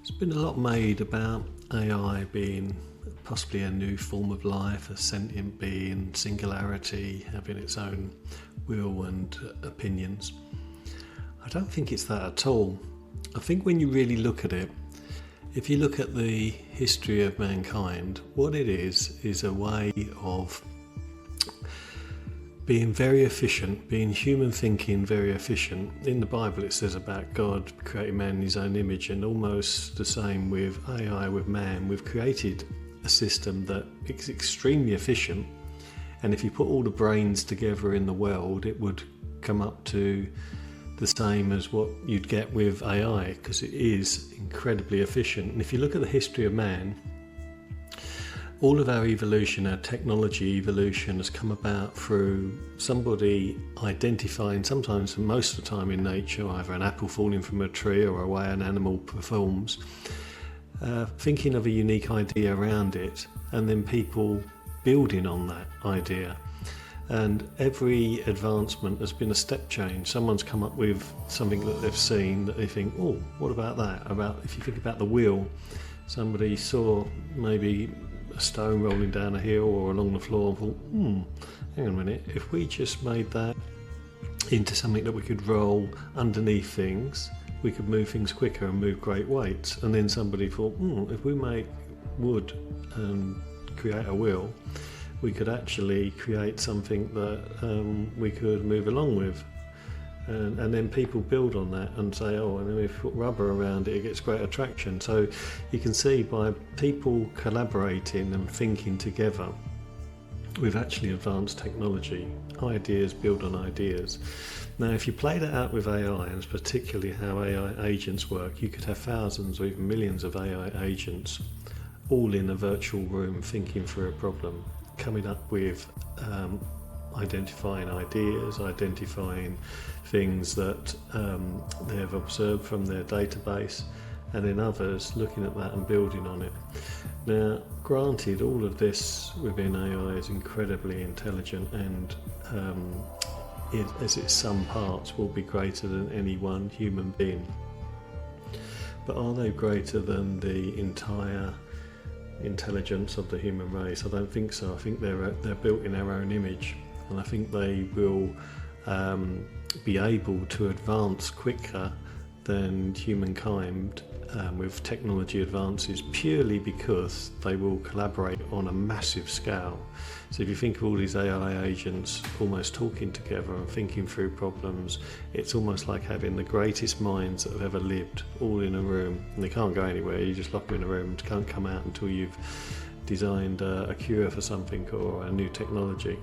There's been a lot made about AI being possibly a new form of life, a sentient being, singularity, having its own will and opinions. I don't think it's that at all. I think when you really look at it, if you look at the history of mankind, what it is a way of being very efficient, being human thinking very efficient. In the Bible it says about God creating man in his own image, and almost the same with AI, with man. We've created a system that is extremely efficient, and if you put all the brains together in the world, it would come up to the same as what you'd get with AI, because it is incredibly efficient. And if you look at the history of man, all of our evolution, our technology evolution, has come about through somebody identifying, sometimes and most of the time in nature, either an apple falling from a tree or a way an animal performs, thinking of a unique idea around it, and then people building on that idea. And every advancement has been a step change. Someone's come up with something that they've seen that they think, oh, what about that? If you think about the wheel, somebody saw maybe a stone rolling down a hill or along the floor and thought, hang on a minute, if we just made that into something that we could roll underneath things, we could move things quicker and move great weights. And then somebody thought, if we make wood and create a wheel, we could actually create something that we could move along with. And then people build on that and say, and then if we put rubber around it, it gets great attraction. So you can see by people collaborating and thinking together, we've actually advanced technology. Ideas build on ideas. Now, if you play that out with AI, and particularly how AI agents work, you could have thousands or even millions of AI agents all in a virtual room thinking through a problem, coming up with identifying ideas, identifying things that they have observed from their database, and then others looking at that and building on it. Now, granted, all of this within AI is incredibly intelligent, and as its sum parts will be greater than any one human being. But are they greater than the entire intelligence of the human race? I don't think so. I think they're built in our own image, and I think they will be able to advance quicker than humankind with technology advances, purely because they will collaborate on a massive scale. So if you think of all these AI agents almost talking together and thinking through problems, it's almost like having the greatest minds that have ever lived all in a room, and they can't go anywhere. You just lock them in a room and can't come out until you've designed a cure for something or a new technology.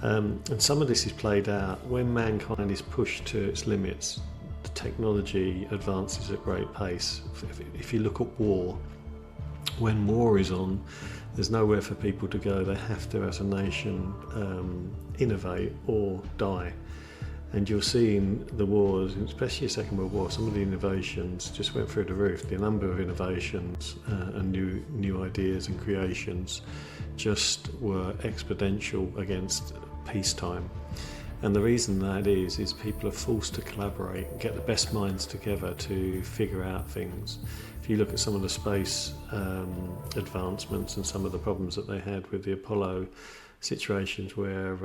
And some of this is played out when mankind is pushed to its limits. The technology advances at great pace. If you look at war, when war is on, there's nowhere for people to go. They have to, as a nation, innovate or die. And you're seeing the wars, especially the Second World War, some of the innovations just went through the roof. The number of innovations and new ideas and creations just were exponential against peacetime. And the reason that is people are forced to collaborate and get the best minds together to figure out things. If you look at some of the space advancements and some of the problems that they had with the Apollo situations where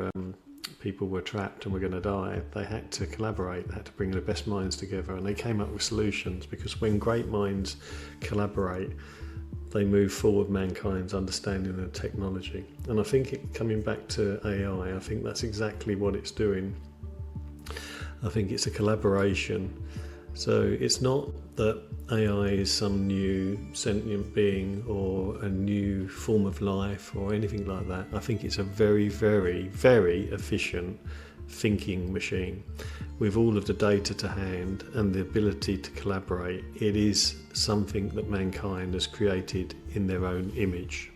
people were trapped and were going to die, they had to collaborate, they had to bring the best minds together, and they came up with solutions, because when great minds collaborate, they move forward mankind's understanding of technology. And I think coming back to AI, I think that's exactly what it's doing. I think it's a collaboration. So it's not that AI is some new sentient being or a new form of life or anything like that. I think it's a very, very, very efficient thinking machine with all of the data to hand and the ability to collaborate. It is something that mankind has created in their own image.